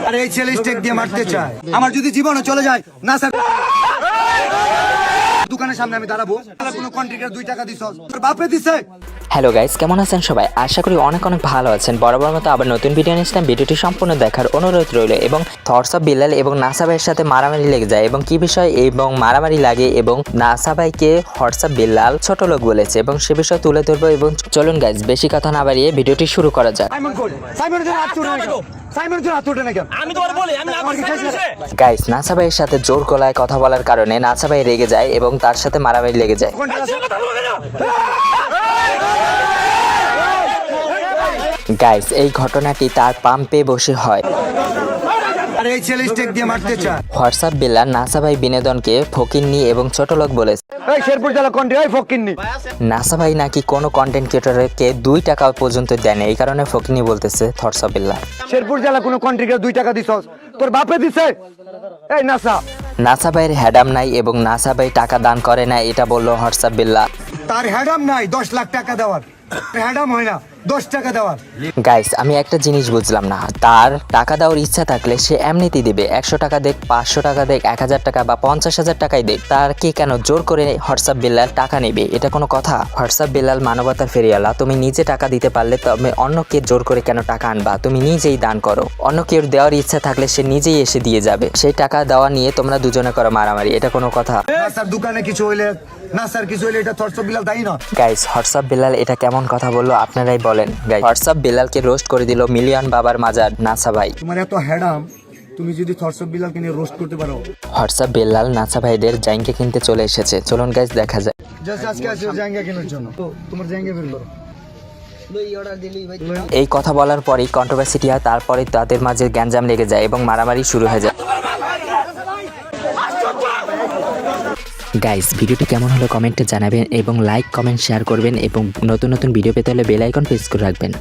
আর এই ছেলে স্টেক দিয়ে মারতে চায়। আমার যদি জীবনও চলে যায় না স্যার, দোকানের সামনে আমি দাঁড়াবো। কোনো কন্ট্রাক্টর 2 টাকা দিছ, তোর বাপে দিছে। হ্যালো গাইস, কেমন আছেন সবাই? আশা করি অনেক ভালো আছেন। বরাবর মতো আবার নতুন ভিডিও নিয়ে আসলাম। ভিডিওটি সম্পূর্ণ দেখার অনুরোধ রইল। এবং থটস অফ বিল্লাল এবং নাসা ভাইয়ের সাথে মারামারি লেগে যায় এবং কি বিষয় এবং মারামারি লাগে এবং নাসা ভাইকে থটস অফ বিল্লাল ছোট লোক বলেছে এবং সে বিষয় তুলে ধরবো। এবং চলুন গাইস, বেশি কথা না বাড়িয়ে ভিডিওটি শুরু করা যাক। গাইস, নাসা ভাইয়ের সাথে জোর গলায় কথা বলার কারণে নাসা ভাই রেগে যায় এবং তার সাথে মারামারি লেগে যায়। গাইস, এই ঘটনাটি তার পাম্পে বসে হয়। আর এই ছেলে স্টেক দিয়ে মারতে চায়। হোয়াটসঅ্যাপ বিল্লাল নাসা ভাই বিনোদনকে ফকিন্নি এবং ছোট লোক বলেছে। এই শেরপুর জেলা কন্ট্রি, এই ফকিন্নি। নাসা ভাই নাকি কোনো কন্টেন্ট ক্রিয়েটরকে 2 টাকা পর্যন্ত দেয় না, এই কারণে ফকিন্নি বলতেছে থটস অফ বিল্লাল। শেরপুর জেলা কোনো কন্ট্রাক্টর 2 টাকা দিছ, তোর বাপে দিছে। এই নাসা, নাসা ভাইয়ের হ্যাডাম নাই এবং নাসা ভাই টাকা দান করে না, এটা বললো হোয়াটসঅ্যাপ বিল্লাল। তার হ্যাডাম নাই 10 লাখ টাকা দেওয়ার, হ্যাডাম হয় না 10 টাকা দেওয়ার। গাইস, আমি একটা জিনিস বুঝলাম না, তার টাকা দেওয়ার ইচ্ছা থাকলে সে এমনিতেই দিবে। 100 টাকা দেখ, 500 টাকা দেখ, 1000 টাকা বা 50,000 টাকাই দেখ, তার কি কেন জোর করে হোয়াটসঅ্যাপ বিল্লাল টাকা নেবে? এটা কোনো কথা? হোয়াটসঅ্যাপ বিল্লাল মানবতার ফেরিয়ালা, তুমি নিজে টাকা দিতে পারলে তবে অন্যকে জোর করে কেন টাকা আনবা? তুমি নিজেই দান করো। অন্য কেউ দেওয়ার ইচ্ছা থাকলে সে নিজেই এসে দিয়ে যাবে। সেই টাকা দেওয়া নিয়ে তোমরা দুজনে করো মারামারি, এটা কোনো কথা? নাসার দোকানে কিছু হইলে, নাসার কিছু হইলে এটা থটস অফ বিল্লাল দায়ী না। গাইস, হোয়াটসঅ্যাপ বিল্লাল এটা কেমন কথা বললো আপনারাই বলেন। গাইস, হোয়াটসঅ্যাপ বিল্লালকে রোস্ট করে দিল মিলিয়ন বাবার মাজার নাসা ভাই। তোমার এত হ্যাডাম, তুমি যদি থটস অফ বিল্লালকে নিয়ে রোস্ট করতে পারো। হোয়াটসঅ্যাপ বিল্লাল নাসা ভাইদের জাইঙ্কে কিনতে চলে এসেছে। চলুন গাইস, দেখা যায়। জাস্ট আজকে আসো জায়গা কেনার জন্য, তো তোমার জায়গা বের করো। এই কথা বলার পরেই কন্ট্রোভার্সিটি হয়, তারপরে তাদের মাঝে গ্যাঞ্জাম লেগে যায় এবং মারামারি শুরু হয়ে যায়। গাইস, ভিডিওটি কেমন হলো কমেন্টে জানাবেন এবং লাইক কমেন্ট শেয়ার করবেন এবং নতুন ভিডিও পেতে হলে বেল আইকন প্রেস করে রাখবেন।